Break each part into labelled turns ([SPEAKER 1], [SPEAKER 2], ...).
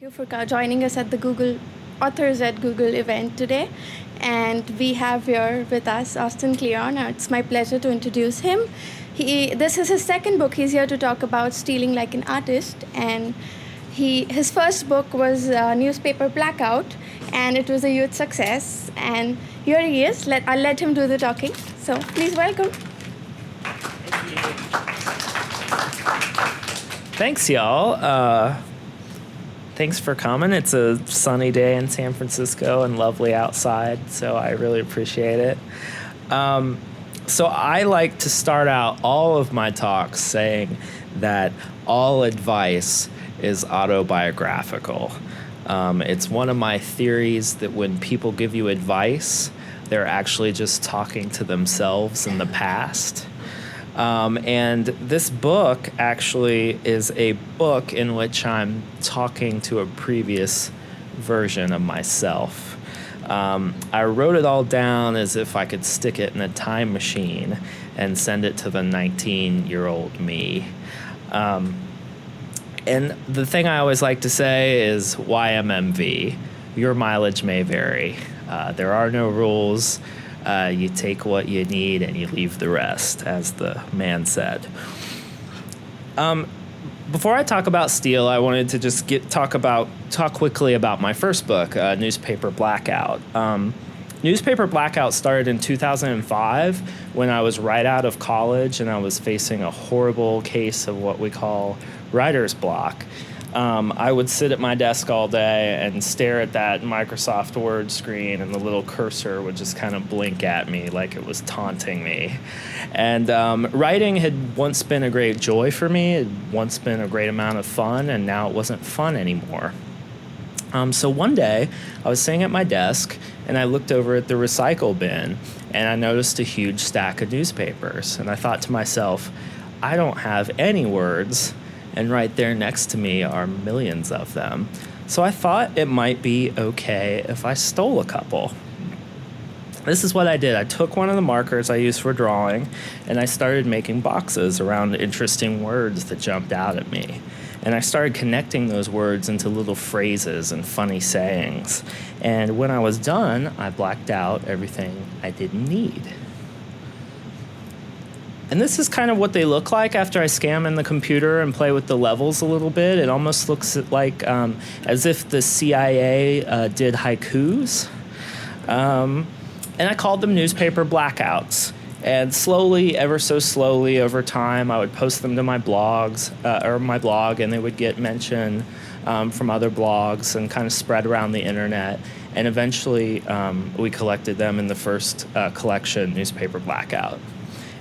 [SPEAKER 1] you for joining us at the Google Authors at Google event today. And we have here with us Austin Kleon. It's my pleasure to introduce him. This is his second book. He's here to talk about stealing like an artist. And his first book was newspaper Blackout, and it was a huge success. And here he is. I'll let him do the talking. So please welcome.
[SPEAKER 2] Thanks, y'all. Thanks for coming. It's a sunny day in San Francisco and lovely outside, so I really appreciate it. So I like to start out all of my talks saying that all advice is autobiographical. It's one of my theories that when people give you advice, they're actually just talking to themselves in the past. And this book actually is a book in which I'm talking to a previous version of myself. I wrote it all down as if I could stick it in a time machine and send it to the 19-year-old me. And the thing I always like to say is YMMV, your mileage may vary. There are no rules. You take what you need and you leave the rest, as the man said. Before I talk about Steele, I wanted to just talk quickly about my first book, Newspaper Blackout. Newspaper Blackout started in 2005 when I was right out of college and I was facing a horrible case of what we call writer's block. I would sit at my desk all day and stare at that Microsoft Word screen, and the little cursor would just kind of blink at me like it was taunting me. And writing had once been a great joy for me. It had once been a great amount of fun, and now it wasn't fun anymore. So one day, I was sitting at my desk, and I looked over at the recycle bin, and I noticed a huge stack of newspapers. And I thought to myself, I don't have any words, and right there next to me are millions of them. So I thought it might be okay if I stole a couple. This is what I did. I took one of the markers I used for drawing, and I started making boxes around interesting words that jumped out at me. And I started connecting those words into little phrases and funny sayings. And when I was done, I blacked out everything I didn't need. And this is kind of what they look like after I scam in the computer and play with the levels a little bit. It almost looks like as if the CIA did haikus. And I called them newspaper blackouts. And slowly, ever so slowly, over time, I would post them to my blogs, or my blog, and they would get mention from other blogs and kind of spread around the internet. And eventually, we collected them in the first collection, Newspaper Blackout.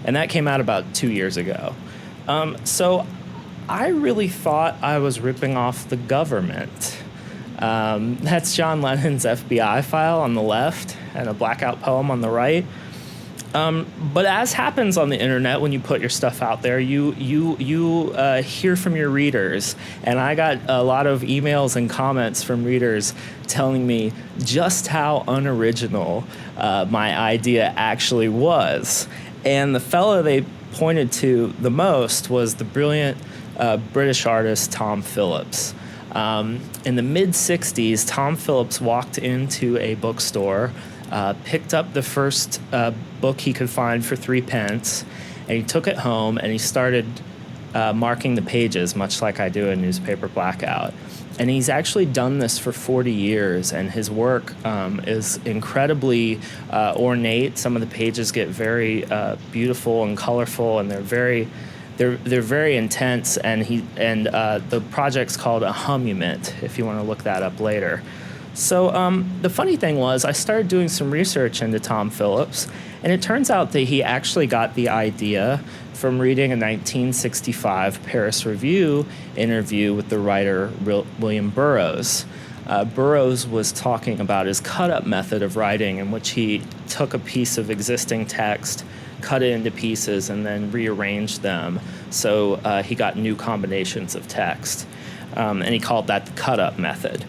[SPEAKER 2] And that came out about 2 years ago. So I really thought I was ripping off the government. That's John Lennon's FBI file on the left and a Blackout poem on the right. But as happens on the internet, when you put your stuff out there, you hear from your readers. And I got a lot of emails and comments from readers telling me just how unoriginal my idea actually was. And the fellow they pointed to the most was the brilliant British artist Tom Phillips. In the mid-'60s, Tom Phillips walked into a bookstore, picked up the first book he could find for 3 pence, and he took it home and he started marking the pages, much like I do in Newspaper Blackout. And he's actually done this for 40 years, and his work is incredibly ornate. Some of the pages get very beautiful and colorful, and they're very intense. And the project's called a humument, if you want to look that up later. So the funny thing was, I started doing some research into Tom Phillips, and it turns out that he actually got the idea from reading a 1965 Paris Review interview with the writer William Burroughs. Burroughs was talking about his cut-up method of writing, in which he took a piece of existing text, cut it into pieces, and then rearranged them so he got new combinations of text. And he called that the cut-up method.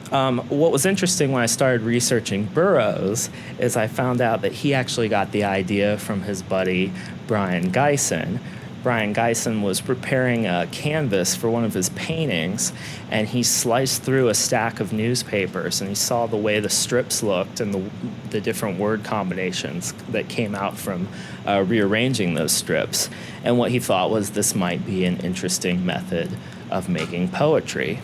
[SPEAKER 2] What was interesting when I started researching Burroughs is I found out that he actually got the idea from his buddy Brian Geisen. Brian Geisen was preparing a canvas for one of his paintings, and he sliced through a stack of newspapers, and he saw the way the strips looked and the different word combinations that came out from rearranging those strips. And what he thought was this might be an interesting method of making poetry.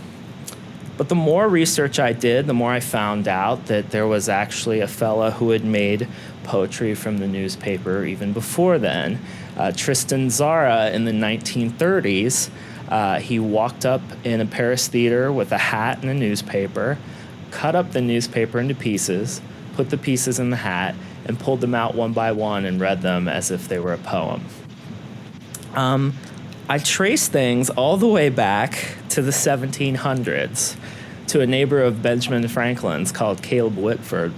[SPEAKER 2] But the more research I did, the more I found out that there was actually a fella who had made poetry from the newspaper even before then. Tristan Tzara in the 1930s, he walked up in a Paris theater with a hat and a newspaper, cut up the newspaper into pieces, put the pieces in the hat, and pulled them out one by one and read them as if they were a poem. I traced things all the way back to the 1700s to a neighbor of Benjamin Franklin's called Caleb Whitford.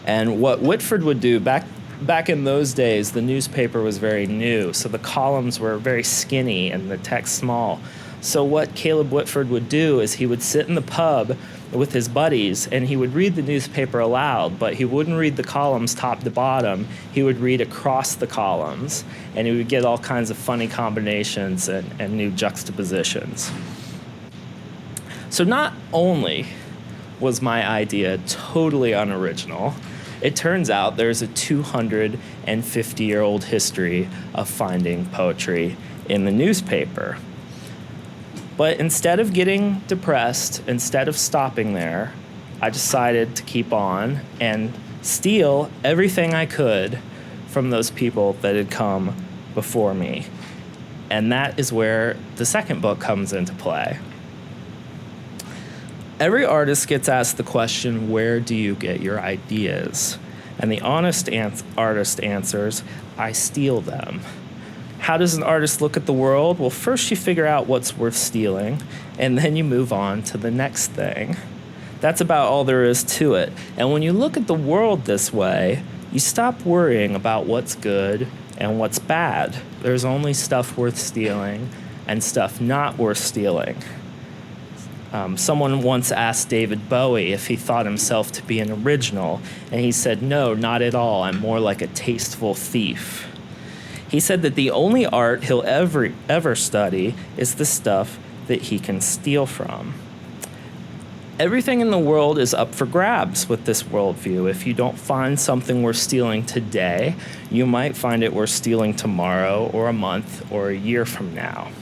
[SPEAKER 2] And what Whitford would do, back in those days, the newspaper was very new, so the columns were very skinny and the text small. So what Caleb Whitford would do is he would sit in the pub with his buddies and he would read the newspaper aloud, but he wouldn't read the columns top to bottom. He would read across the columns, and he would get all kinds of funny combinations and new juxtapositions. So not only was my idea totally unoriginal, it turns out there's a 250-year-old history of finding poetry in the newspaper. But instead of getting depressed, instead of stopping there, I decided to keep on and steal everything I could from those people that had come before me. And that is where the second book comes into play. Every artist gets asked the question, where do you get your ideas? And the honest artist answers, I steal them. How does an artist look at the world? Well, first you figure out what's worth stealing, and then you move on to the next thing. That's about all there is to it. And when you look at the world this way, you stop worrying about what's good and what's bad. There's only stuff worth stealing and stuff not worth stealing. Someone once asked David Bowie if he thought himself to be an original, and he said, no, not at all. I'm more like a tasteful thief. He said that the only art he'll ever study is the stuff that he can steal from. Everything in the world is up for grabs with this worldview. If you don't find something worth stealing today, you might find it worth stealing tomorrow or a month or a year from now.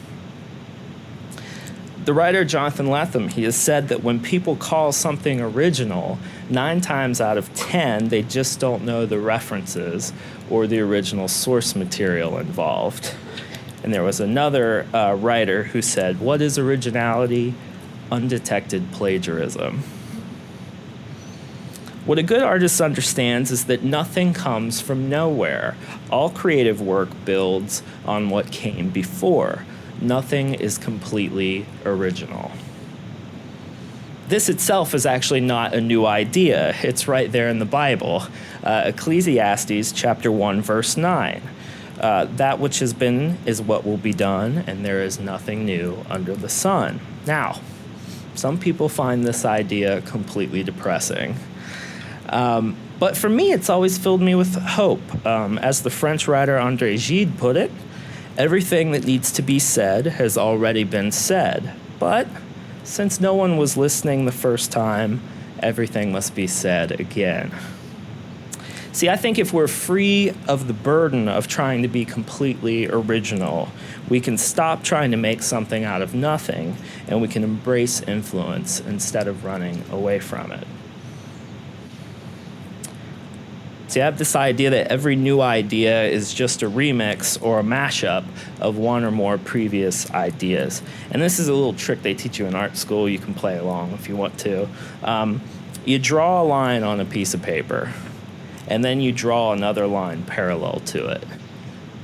[SPEAKER 2] The writer Jonathan Lethem, he has said that when people call something original, 9 times out of 10, they just don't know the references or the original source material involved. And there was another writer who said, what is originality? Undetected plagiarism. What a good artist understands is that nothing comes from nowhere. All creative work builds on what came before. Nothing is completely original. This itself is actually not a new idea. It's right there in the Bible. Ecclesiastes chapter 1, verse 9. That which has been is what will be done, and there is nothing new under the sun. Now, some people find this idea completely depressing. But for me, it's always filled me with hope. As the French writer André Gide put it, everything that needs to be said has already been said. But since no one was listening the first time, everything must be said again. See, I think if we're free of the burden of trying to be completely original, we can stop trying to make something out of nothing, and we can embrace influence instead of running away from it. See, I have this idea that every new idea is just a remix or a mashup of one or more previous ideas. And this is a little trick they teach you in art school. You can play along if you want to. You draw a line on a piece of paper, and then you draw another line parallel to it.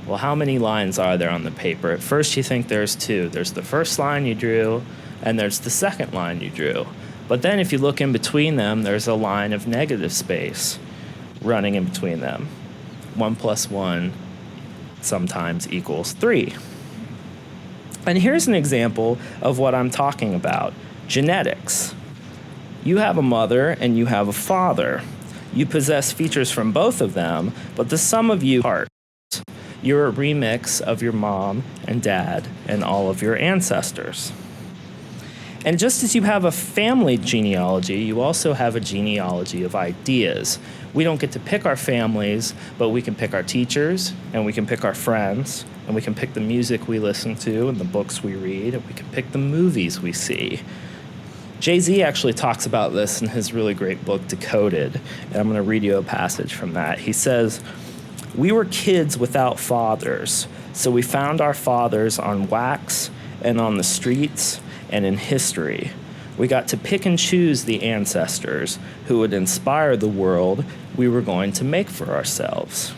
[SPEAKER 2] Well, how many lines are there on the paper? At first you think there's 2. There's the first line you drew, and there's the second line you drew. But then if you look in between them, there's a line of negative space running in between them. 1 + 1 sometimes equals 3. And here's an example of what I'm talking about. Genetics. You have a mother and you have a father. You possess features from both of them, but the sum of you are. You're a remix of your mom and dad and all of your ancestors. And just as you have a family genealogy, you also have a genealogy of ideas. We don't get to pick our families, but we can pick our teachers, and we can pick our friends, and we can pick the music we listen to and the books we read, and we can pick the movies we see. Jay-Z actually talks about this in his really great book, Decoded, and I'm going to read you a passage from that. He says, "We were kids without fathers, so we found our fathers on wax and on the streets and in history. We got to pick and choose the ancestors who would inspire the world we were going to make for ourselves.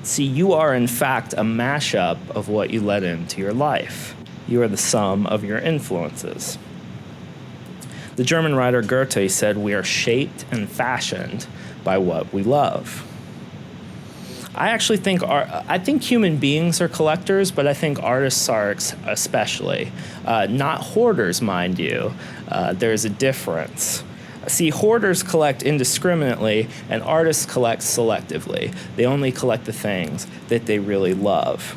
[SPEAKER 2] See, you are in fact a mashup of what you let into your life. You are the sum of your influences." The German writer Goethe said, "We are shaped and fashioned by what we love." I actually think human beings are collectors, but I think artists are especially. Not hoarders, mind you. There's a difference. See, hoarders collect indiscriminately, and artists collect selectively. They only collect the things that they really love.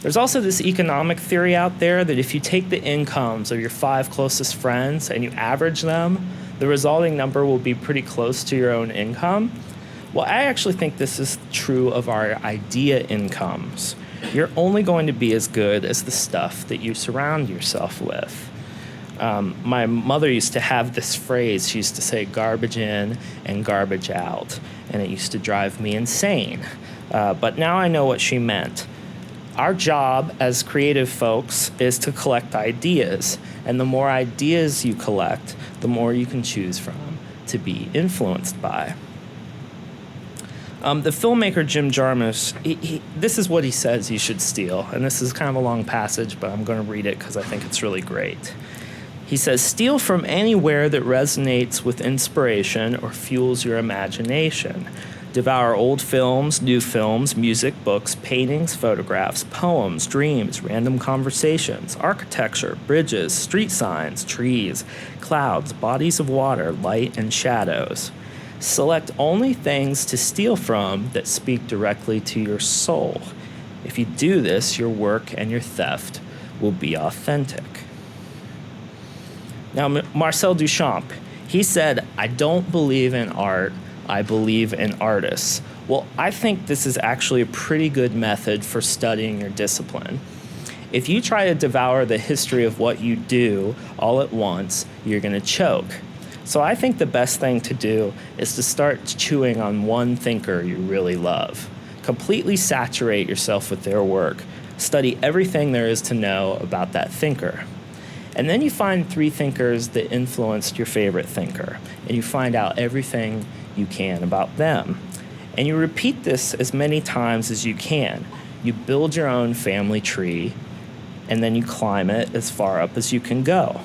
[SPEAKER 2] There's also this economic theory out there that if you take the incomes of your 5 closest friends and you average them, the resulting number will be pretty close to your own income. Well, I actually think this is true of our idea incomes. You're only going to be as good as the stuff that you surround yourself with. My mother used to have this phrase. She used to say garbage in and garbage out, and it used to drive me insane. But now I know what she meant. Our job as creative folks is to collect ideas, and the more ideas you collect, the more you can choose from to be influenced by. The filmmaker Jim Jarmusch, this is what he says you should steal, and this is kind of a long passage, but I'm going to read it because I think it's really great. He says, "Steal from anywhere that resonates with inspiration or fuels your imagination. Devour old films, new films, music, books, paintings, photographs, poems, dreams, random conversations, architecture, bridges, street signs, trees, clouds, bodies of water, light and shadows. Select only things to steal from that speak directly to your soul. If you do this, your work and your theft will be authentic." Now, Marcel Duchamp, he said, "I don't believe in art, I believe in artists." Well, I think this is actually a pretty good method for studying your discipline. If you try to devour the history of what you do all at once, you're going to choke. So I think the best thing to do is to start chewing on one thinker you really love. Completely saturate yourself with their work. Study everything there is to know about that thinker. And then you find 3 thinkers that influenced your favorite thinker, and you find out everything you can about them. And you repeat this as many times as you can. You build your own family tree, and then you climb it as far up as you can go.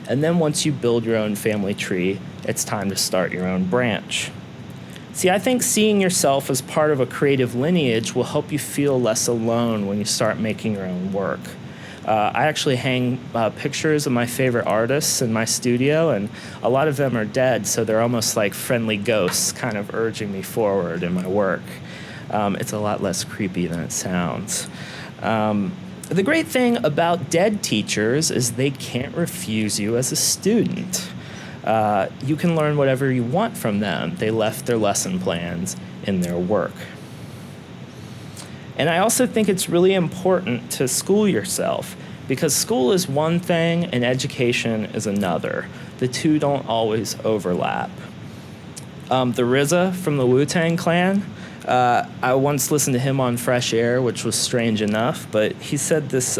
[SPEAKER 2] And then once you build your own family tree, it's time to start your own branch. See, I think seeing yourself as part of a creative lineage will help you feel less alone when you start making your own work. I actually hang pictures of my favorite artists in my studio, and a lot of them are dead, so they're almost like friendly ghosts kind of urging me forward in my work. It's a lot less creepy than it sounds. The great thing about dead teachers is they can't refuse you as a student. You can learn whatever you want from them. They left their lesson plans in their work. And I also think it's really important to school yourself, because school is one thing and education is another. The two don't always overlap. The RZA from the Wu-Tang Clan, I once listened to him on Fresh Air, which was strange enough, but he said this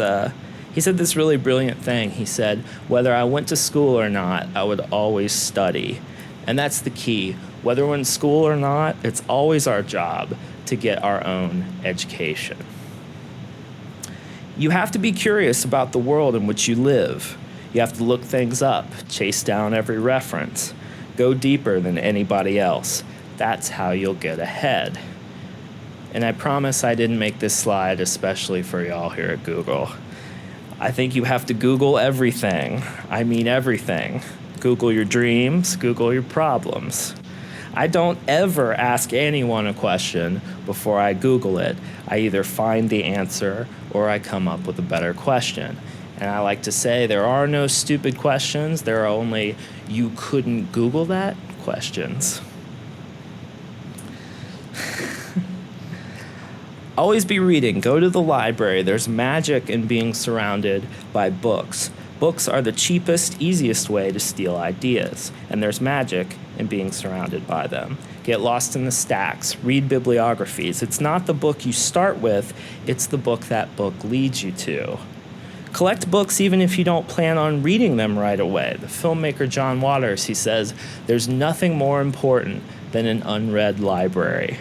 [SPEAKER 2] really brilliant thing. He said, "Whether I went to school or not, I would always study." And that's the key. Whether we're in school or not, it's always our job to get our own education. You have to be curious about the world in which you live. You have to look things up, chase down every reference, go deeper than anybody else. That's how you'll get ahead. And I promise I didn't make this slide especially for y'all here at Google. I think you have to Google everything. I mean everything. Google your dreams, Google your problems. I don't ever ask anyone a question before I Google it. I either find the answer or I come up with a better question. And I like to say there are no stupid questions. There are only "you couldn't Google that" questions. Always be reading. Go to the library. There's magic in being surrounded by books. Books are the cheapest, easiest way to steal ideas, and there's magic in being surrounded by them. Get lost in the stacks. Read bibliographies. It's not the book you start with, it's the book that book leads you to. Collect books even if you don't plan on reading them right away. The filmmaker John Waters, he says, there's nothing more important than an unread library.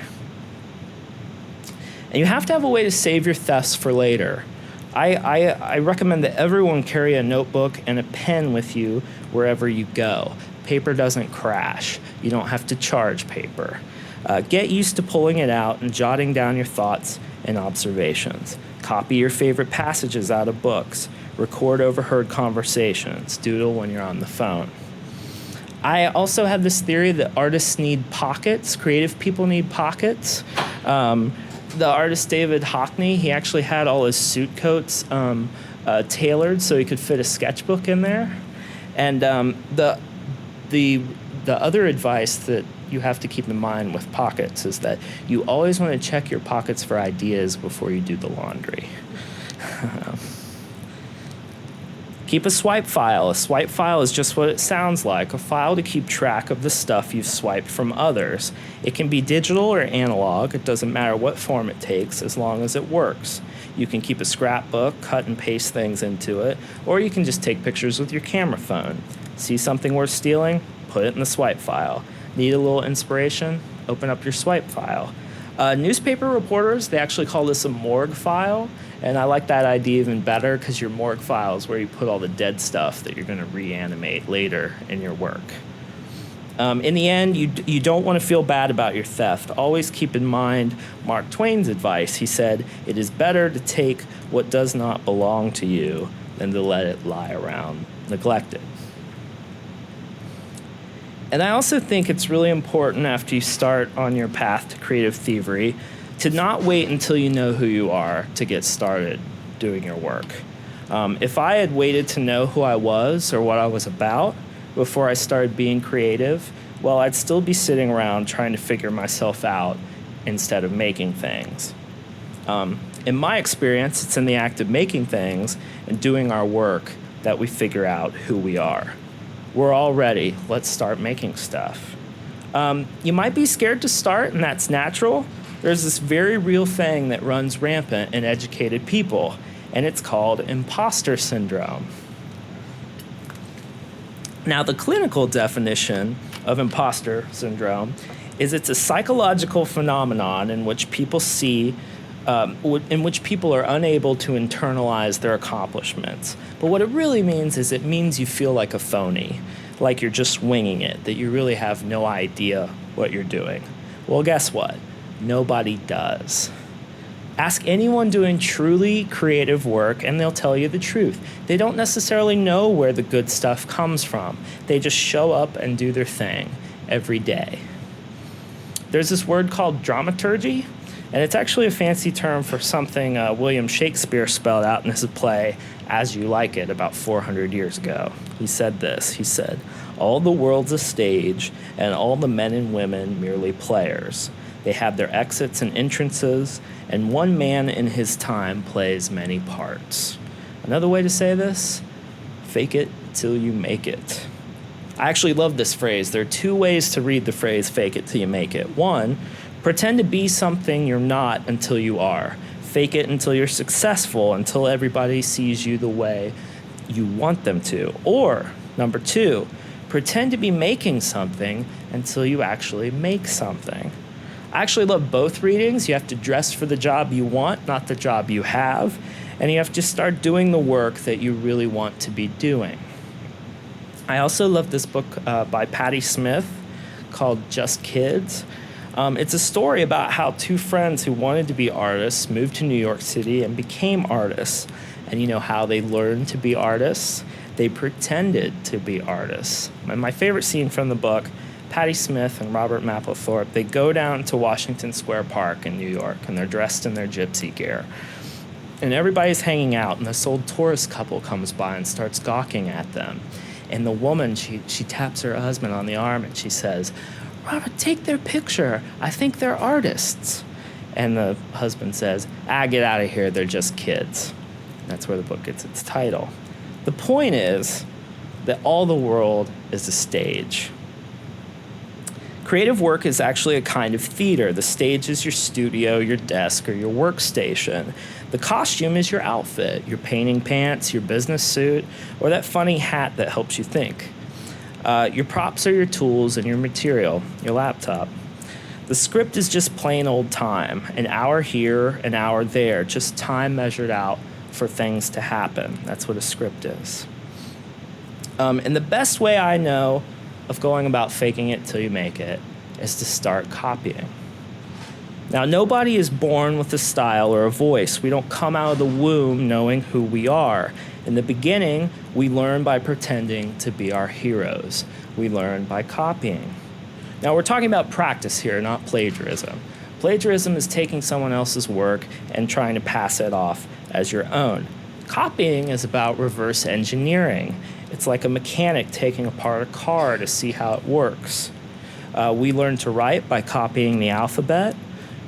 [SPEAKER 2] And you have to have a way to save your thefts for later. I recommend that everyone carry a notebook and a pen with you wherever you go. Paper doesn't crash. You don't have to charge paper. Get used to pulling it out and jotting down your thoughts and observations. Copy your favorite passages out of books. Record overheard conversations. Doodle when you're on the phone. I also have this theory that artists need pockets. Creative people need pockets. The artist David Hockney, he actually had all his suit coats tailored so he could fit a sketchbook in there. And the other advice that you have to keep in mind with pockets is that you always want to check your pockets for ideas before you do the laundry. Keep a swipe file. A swipe file is just what it sounds like, a file to keep track of the stuff you've swiped from others. It can be digital or analog. It doesn't matter what form it takes as long as it works. You can keep a scrapbook, cut and paste things into it, or you can just take pictures with your camera phone. See something worth stealing? Put it in the swipe file. Need a little inspiration? Open up your swipe file. Newspaper reporters, they actually call this a morgue file, and I like that idea even better because your morgue file is where you put all the dead stuff that you're going to reanimate later in your work. In the end, you don't want to feel bad about your theft. Always keep in mind Mark Twain's advice. He said, "It is better to take what does not belong to you than to let it lie around neglected." And I also think it's really important after you start on your path to creative thievery to not wait until you know who you are to get started doing your work. If I had waited to know who I was or what I was about before I started being creative, well, I'd still be sitting around trying to figure myself out instead of making things. In my experience, it's in the act of making things and doing our work that we figure out who we are. We're all ready. Let's start making stuff. You might be scared to start, and that's natural. There's this very real thing that runs rampant in educated people, and it's called imposter syndrome. Now, the clinical definition of imposter syndrome is it's a psychological phenomenon in which people in which people are unable to internalize their accomplishments. But what it really means is it means you feel like a phony, like you're just winging it, that you really have no idea what you're doing. Well, guess what? Nobody does. Ask anyone doing truly creative work and they'll tell you the truth. They don't necessarily know where the good stuff comes from. They just show up and do their thing every day. There's this word called dramaturgy, and it's actually a fancy term for something William Shakespeare spelled out in his play, As You Like It, about 400 years ago. He said this, he said, "All the world's a stage, and all the men and women merely players. They have their exits and entrances, and one man in his time plays many parts." Another way to say this, fake it till you make it. I actually love this phrase. There are two ways to read the phrase, fake it till you make it. One, pretend to be something you're not until you are. Fake it until you're successful, until everybody sees you the way you want them to. Or, number two, pretend to be making something until you actually make something. I actually love both readings. You have to dress for the job you want, not the job you have. And you have to start doing the work that you really want to be doing. I also love this book by Patti Smith called Just Kids. It's a story about how two friends who wanted to be artists moved to New York City and became artists. And you know how they learned to be artists? They pretended to be artists. And my favorite scene from the book, Patti Smith and Robert Mapplethorpe, they go down to Washington Square Park in New York, and they're dressed in their gypsy gear. And everybody's hanging out, and this old tourist couple comes by and starts gawking at them. And the woman, she taps her husband on the arm, and she says, "Robert, take their picture. I think they're artists." And the husband says, "Get out of here. They're just kids." That's where the book gets its title. The point is that all the world is a stage. Creative work is actually a kind of theater. The stage is your studio, your desk, or your workstation. The costume is your outfit, your painting pants, your business suit, or that funny hat that helps you think. Your props are your tools and your material, your laptop. The script is just plain old time, an hour here, an hour there, just time measured out for things to happen. That's what a script is. And the best way I know of going about faking it till you make it is to start copying. Now, nobody is born with a style or a voice. We don't come out of the womb knowing who we are. In the beginning, we learn by pretending to be our heroes. We learn by copying. Now, we're talking about practice here, not plagiarism. Plagiarism is taking someone else's work and trying to pass it off as your own. Copying is about reverse engineering. It's like a mechanic taking apart a car to see how it works. We learn to write by copying the alphabet.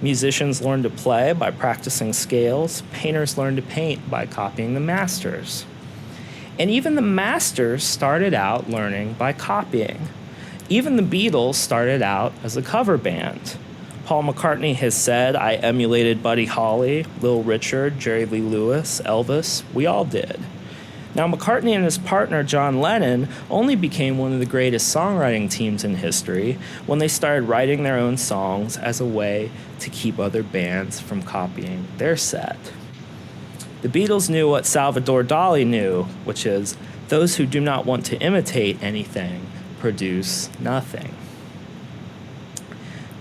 [SPEAKER 2] Musicians learn to play by practicing scales. Painters learn to paint by copying the masters. And even the masters started out learning by copying. Even the Beatles started out as a cover band. Paul McCartney has said, "I emulated Buddy Holly, Little Richard, Jerry Lee Lewis, Elvis. We all did." Now, McCartney and his partner, John Lennon, only became one of the greatest songwriting teams in history when they started writing their own songs as a way to keep other bands from copying their set. The Beatles knew what Salvador Dali knew, which is, those who do not want to imitate anything produce nothing.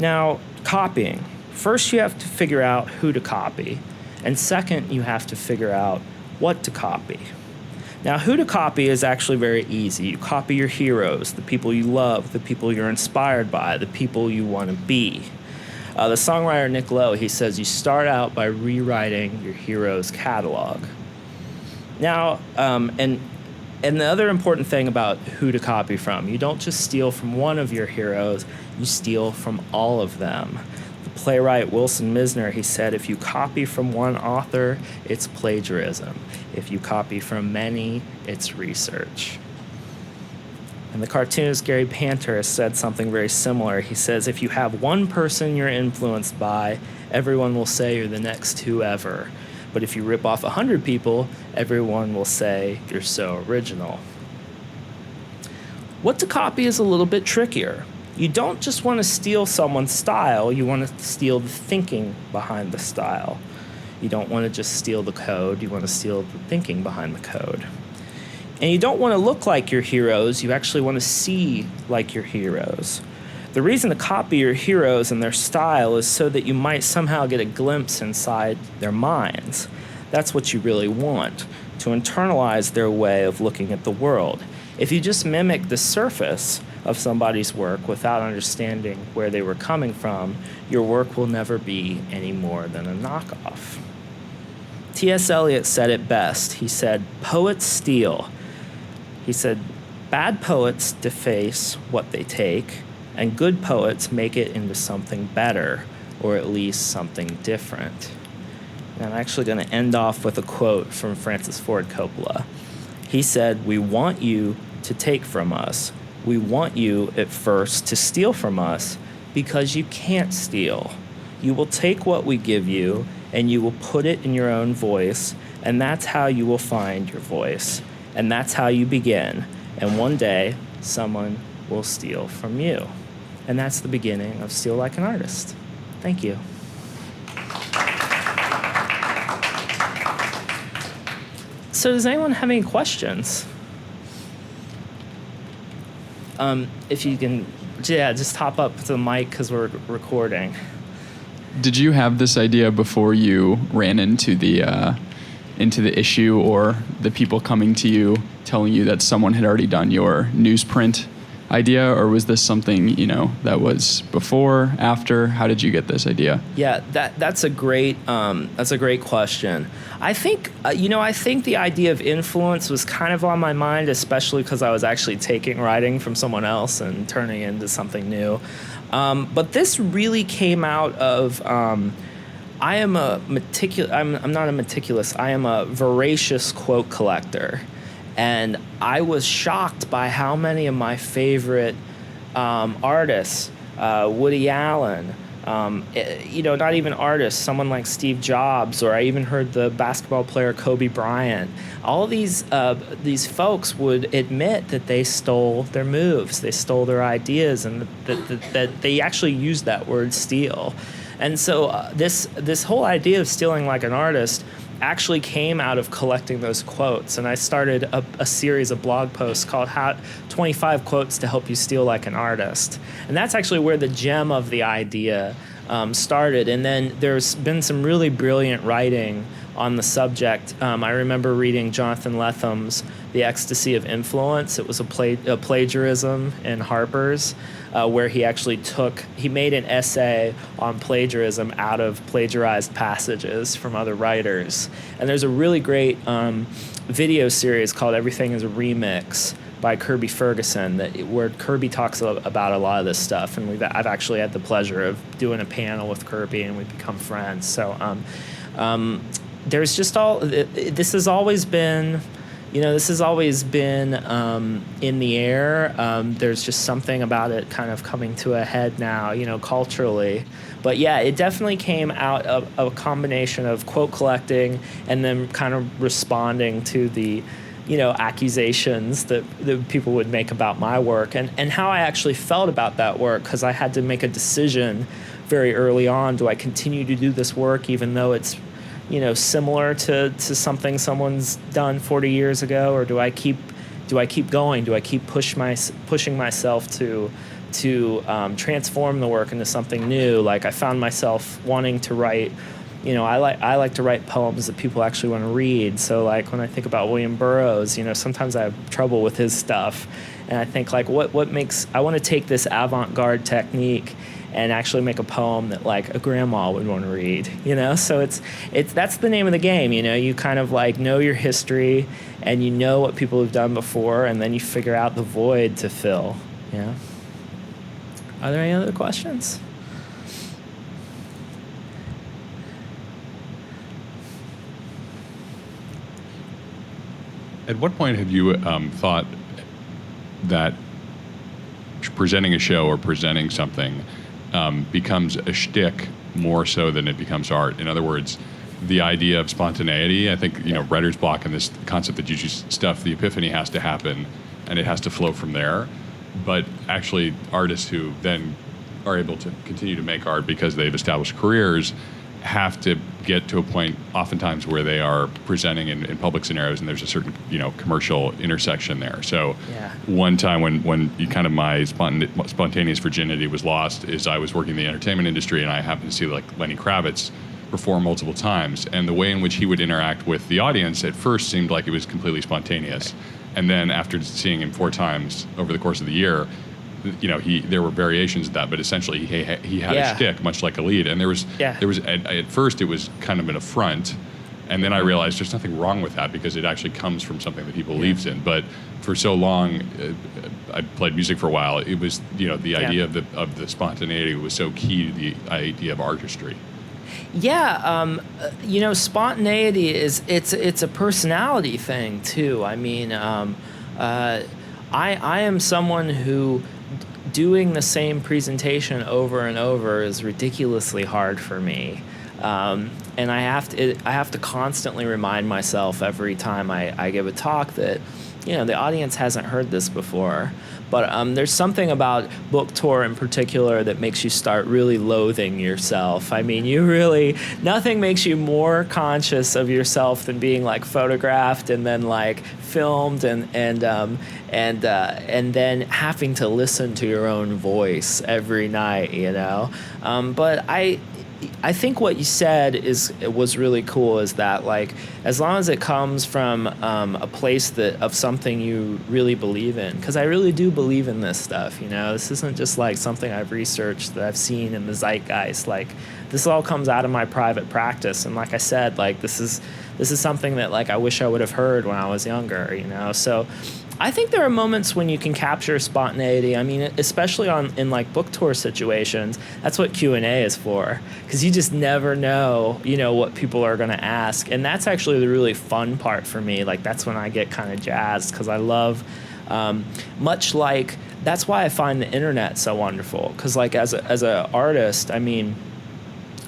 [SPEAKER 2] Now, copying. First, you have to figure out who to copy. And second, you have to figure out what to copy. Now, who to copy is actually very easy. You copy your heroes, the people you love, the people you're inspired by, the people you want to be. The songwriter Nick Lowe, he says you start out by rewriting your hero's catalog. Now, and the other important thing about who to copy from, you don't just steal from one of your heroes, you steal from all of them. The playwright Wilson Misner, he said, if you copy from one author, it's plagiarism. If you copy from many, it's research. And the cartoonist Gary Panter has said something very similar. He says, if you have one person you're influenced by, everyone will say you're the next whoever. But if you rip off 100 people, everyone will say you're so original. What to copy is a little bit trickier. You don't just want to steal someone's style, you want to steal the thinking behind the style. You don't want to just steal the code, you want to steal the thinking behind the code. And you don't want to look like your heroes, you actually want to see like your heroes. The reason to copy your heroes and their style is so that you might somehow get a glimpse inside their minds. That's what you really want, to internalize their way of looking at the world. If you just mimic the surface of somebody's work without understanding where they were coming from, your work will never be any more than a knockoff. T.S. Eliot said it best. He said, poets steal. He said, bad poets deface what they take, and good poets make it into something better, or at least something different. And I'm actually going to end off with a quote from Francis Ford Coppola. He said, we want you to take from us. We want you at first to steal from us because you can't steal. You will take what we give you and you will put it in your own voice, and that's how you will find your voice. And that's how you begin. And one day, someone will steal from you. And that's the beginning of Steal Like an Artist. Thank you. So does anyone have any questions? If you can, just hop up to the mic because we're recording.
[SPEAKER 3] Did you have this idea before you ran into the issue, or the people coming to you telling you that someone had already done your newsprint idea, or was this something, that was before, after? How did you get this idea?
[SPEAKER 2] Yeah, that's a great question. I think I think the idea of influence was kind of on my mind, especially because I was actually taking writing from someone else and turning it into something new. But this really came out of I am a meticulous. I'm not a meticulous. I am a voracious quote collector, and I was shocked by how many of my favorite artists, Woody Allen, not even artists, someone like Steve Jobs, or I even heard the basketball player Kobe Bryant. All these folks would admit that they stole their moves, they stole their ideas, and that they actually used that word steal. And so this whole idea of stealing like an artist actually came out of collecting those quotes. And I started a series of blog posts called 25 Quotes to Help You Steal Like an Artist. And that's actually where the gem of the idea started. And then there's been some really brilliant writing on the subject. I remember reading Jonathan Letham's The Ecstasy of Influence. It was a plagiarism in Harper's, where he actually made an essay on plagiarism out of plagiarized passages from other writers. And there's a really great video series called Everything is a Remix by Kirby Ferguson, where Kirby talks about a lot of this stuff. And I've actually had the pleasure of doing a panel with Kirby, and we've become friends. So there's just this has always been in the air. There's just something about it kind of coming to a head now, culturally. But yeah, it definitely came out of a combination of quote collecting and then kind of responding to the, accusations that people would make about my work, and how I actually felt about that work, because I had to make a decision very early on. Do I continue to do this work even though it's similar to something someone's done 40 years ago, or do I keep going? Do I keep pushing myself to transform the work into something new? Like I found myself wanting to write, I like to write poems that people actually want to read. So like when I think about William Burroughs, sometimes I have trouble with his stuff, and I think like what makes I want to take this avant-garde technique and actually make a poem that like a grandma would want to read, So it's that's the name of the game, You kind of like know your history, and you know what people have done before, and then you figure out the void to fill. Are there any other questions?
[SPEAKER 4] At what point have you thought that presenting a show or presenting something becomes a shtick more so than it becomes art? In other words, the idea of spontaneity, I think, writer's block and this concept that you just stuff, the epiphany has to happen and it has to flow from there. But actually, artists who then are able to continue to make art because they've established careers have to get to a point oftentimes where they are presenting in public scenarios, and there's a certain commercial intersection there. So one time when kind of my spontaneous virginity was lost is I was working in the entertainment industry, and I happened to see like Lenny Kravitz perform multiple times, and the way in which he would interact with the audience at first seemed like it was completely spontaneous, and then after seeing him 4 times over the course of the year, there were variations of that, but essentially he had a shtick, much like a lead. And there was at first it was kind of an affront, and then I realized there's nothing wrong with that because it actually comes from something that he believes in. But for so long, I played music for a while. It was the idea of the spontaneity was so key to the idea of artistry.
[SPEAKER 2] Yeah, spontaneity it's a personality thing too. I mean, I am someone who doing the same presentation over and over is ridiculously hard for me, and I have to constantly remind myself every time I give a talk that the audience hasn't heard this before. But there's something about book tour in particular that makes you start really loathing yourself. I mean, nothing makes you more conscious of yourself than being like photographed and then like filmed and then having to listen to your own voice every night, But I think what you said was really cool. Is that like as long as it comes from a place of something you really believe in, because I really do believe in this stuff. This isn't just like something I've researched that I've seen in the zeitgeist. Like this all comes out of my private practice, and like I said, like this is something that like I wish I would have heard when I was younger. So. I think there are moments when you can capture spontaneity. I mean, especially in like book tour situations. That's what Q&A is for, because you just never know, what people are going to ask, and that's actually the really fun part for me. Like that's when I get kind of jazzed, because I love, much like that's why I find the internet so wonderful. Because like as a artist, I mean,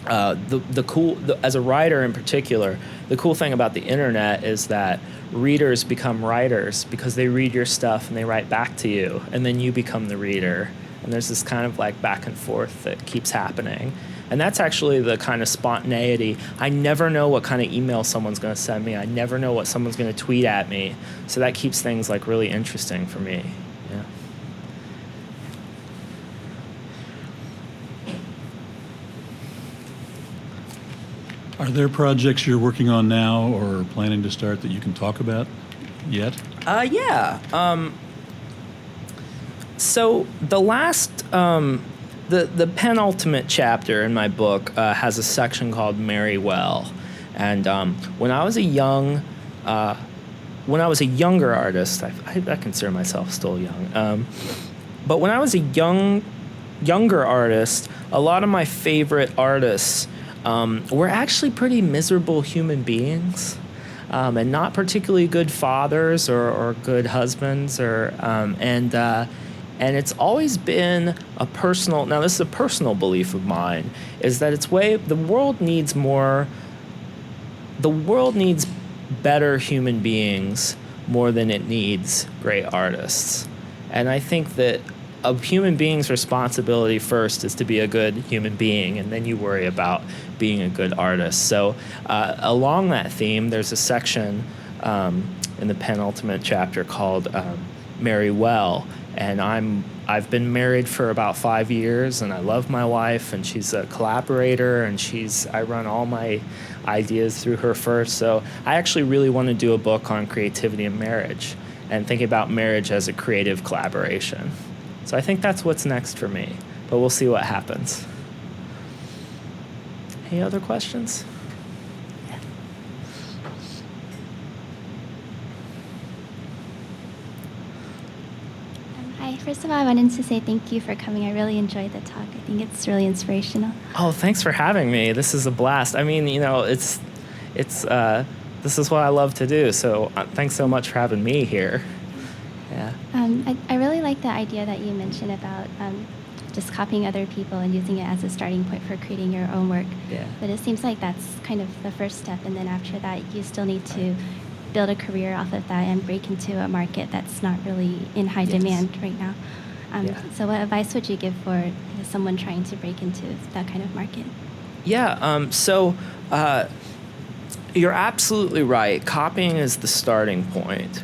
[SPEAKER 2] as a writer in particular, the cool thing about the internet is that readers become writers because they read your stuff and they write back to you, and then you become the reader, and there's this kind of like back and forth that keeps happening, and that's actually the kind of spontaneity. I never know what kind of email someone's going to send me. I never know what someone's going to tweet at me, so that keeps things like really interesting for me. Yeah.
[SPEAKER 5] Are there projects you're working on now or planning to start that you can talk about yet?
[SPEAKER 2] Yeah. So the last, the penultimate chapter in my book has a section called "Marry Well," and when I was a younger artist, I consider myself still young, but when I was a younger artist, a lot of my favorite artists were actually pretty miserable human beings, and not particularly good fathers or good husbands, and it's always been a personal. Now, this is a personal belief of mine: is that the world needs more. The world needs better human beings more than it needs great artists, and I think that a human being's responsibility first is to be a good human being, and then you worry about being a good artist. So along that theme, there's a section in the penultimate chapter called "Marry Well," and I've been married for about 5 years, and I love my wife, and she's a collaborator, and I run all my ideas through her first. So I actually really want to do a book on creativity and marriage, and think about marriage as a creative collaboration. So I think that's what's next for me, but we'll see what happens. Any other questions?
[SPEAKER 6] Hi, first of all, I wanted to say thank you for coming. I really enjoyed the talk. I think it's really inspirational.
[SPEAKER 2] Oh, thanks for having me. This is a blast. I mean, this is what I love to do, so thanks so much for having me here. Yeah.
[SPEAKER 6] I really like the idea that you mentioned about just copying other people and using it as a starting point for creating your own work.
[SPEAKER 2] Yeah.
[SPEAKER 6] But it seems like that's kind of the first step, and then after that, you still need to build a career off of that and break into a market that's not really in high demand right now. So what advice would you give for someone trying to break into that kind of market?
[SPEAKER 2] Yeah, so you're absolutely right. Copying is the starting point.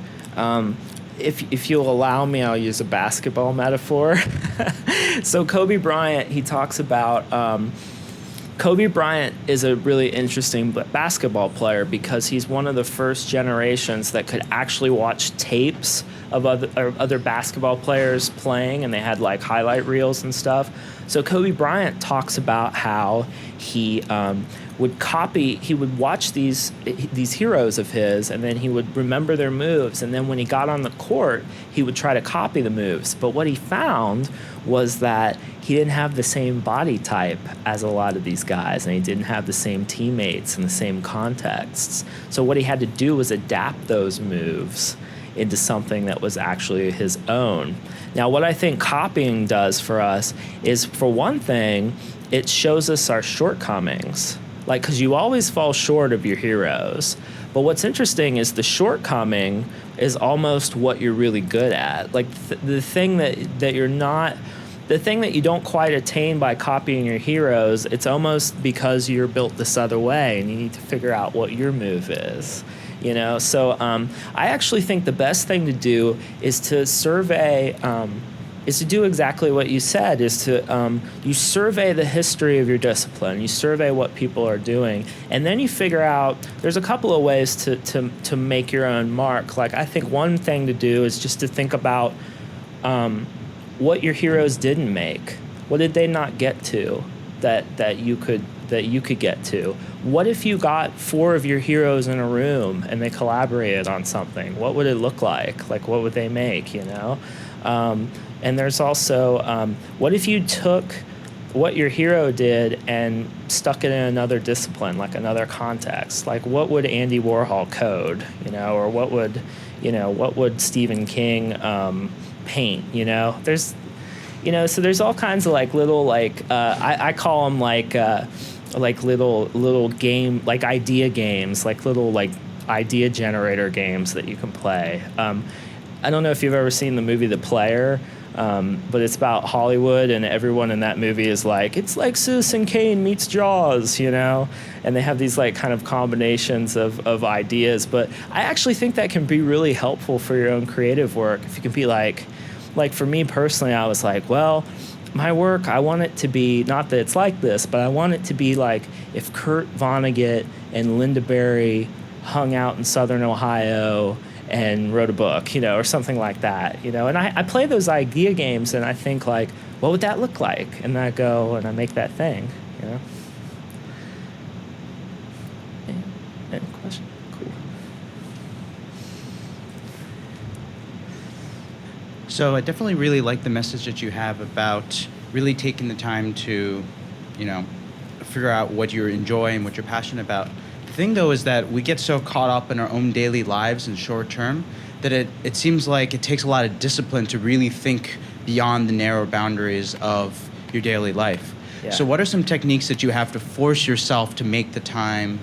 [SPEAKER 2] If you'll allow me, I'll use a basketball metaphor. So Kobe Bryant, he talks about Kobe Bryant is a really interesting basketball player because he's one of the first generations that could actually watch tapes of other basketball players playing, and they had like highlight reels and stuff. So Kobe Bryant talks about how he would watch these heroes of his, and then he would remember their moves, and then when he got on the court, he would try to copy the moves. But what he found was that he didn't have the same body type as a lot of these guys, and he didn't have the same teammates and the same contexts. So what he had to do was adapt those moves into something that was actually his own. Now, what I think copying does for us is, for one thing, it shows us our shortcomings. Like, because you always fall short of your heroes. But what's interesting is the shortcoming is almost what you're really good at. Like, the thing that you're not, the thing that you don't quite attain by copying your heroes, it's almost because you're built this other way, and you need to figure out what your move is. So I actually think the best thing to do is to survey is to do exactly what you said, is to you survey the history of your discipline, you survey what people are doing, and then you figure out, there's a couple of ways to make your own mark. Like, I think one thing to do is just to think about what your heroes didn't make. What did they not get to that you could get to? What if you got 4 of your heroes in a room and they collaborated on something? What would it look like? Like, what would they make, you know? And there's also, what if you took what your hero did and stuck it in another discipline, like another context? Like, what would Andy Warhol code, you know, or what would Stephen King paint, you know? There's, you know, so there's all kinds of like little, like, I call them like little game, like idea games, like little like idea generator games that you can play. I don't know if you've ever seen the movie The Player, but it's about Hollywood, and everyone in that movie is like, it's like Citizen Kane meets Jaws, you know? And they have these like kind of combinations of ideas. But I actually think that can be really helpful for your own creative work. If you can be like for me personally, I was like, well, my work, I want it to be, not that it's like this, but I want it to be like if Kurt Vonnegut and Linda Berry hung out in Southern Ohio and wrote a book, you know, or something like that, you know. And I play those idea games, and I think, like, what would that look like? And then I go and I make that thing, you know. Any question? Cool.
[SPEAKER 7] So I definitely really like the message that you have about really taking the time to, you know, figure out what you enjoy and what you're passionate about. The thing, though, is that we get so caught up in our own daily lives and short term that it seems like it takes a lot of discipline to really think beyond the narrow boundaries of your daily life.
[SPEAKER 2] Yeah.
[SPEAKER 7] So what are some techniques that you have to force yourself to make the time?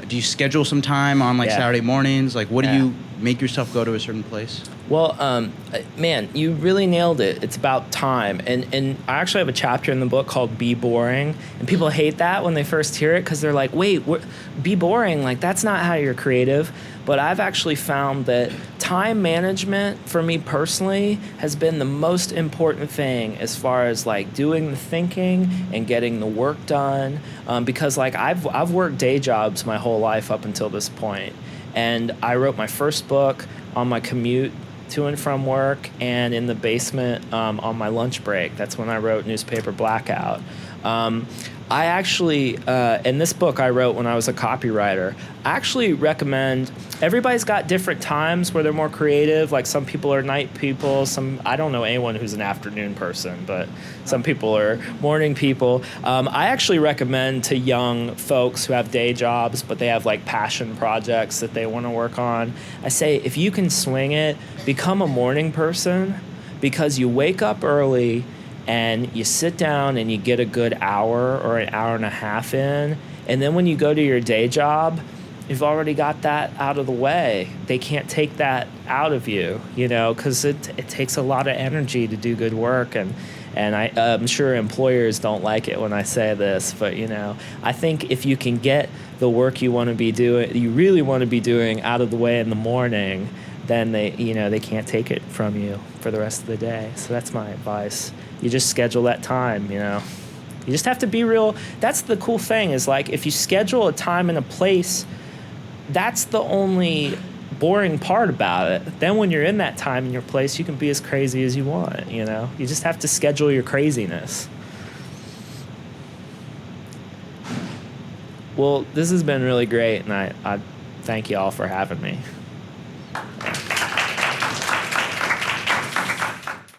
[SPEAKER 7] Do you schedule some time on like Saturday mornings? Like, what do you make yourself go to a certain place?
[SPEAKER 2] Well, man, you really nailed it. It's about time. And I actually have a chapter in the book called Be Boring. And people hate that when they first hear it because they're like, wait, be boring? Like, that's not how you're creative. But I've actually found that time management, for me personally, has been the most important thing as far as, like, doing the thinking and getting the work done. Because, like, I've worked day jobs my whole life up until this point. And I wrote my first book on my commute to and from work and in the basement on my lunch break. That's when I wrote newspaper Blackout. I actually, in this book I wrote when I was a copywriter, I actually recommend, everybody's got different times where they're more creative. Like, some people are night people, I don't know anyone who's an afternoon person, but some people are morning people. I actually recommend to young folks who have day jobs, but they have like passion projects that they want to work on. I say, if you can swing it, become a morning person, because you wake up early and you sit down and you get a good hour or an hour and a half in, and then when you go to your day job, you've already got that out of the way. They can't take that out of you, you know, because it takes a lot of energy to do good work, and I'm sure employers don't like it when I say this, but, you know, I think if you can get the work you really want to be doing out of the way in the morning, then they can't take it from you for the rest of the day. So that's my advice. You just schedule that time, you know. You just have to be real. That's the cool thing, is like, if you schedule a time and a place, that's the only boring part about it. Then when you're in that time and your place, you can be as crazy as you want, you know. You just have to schedule your craziness. Well, this has been really great, and I thank you all for having me.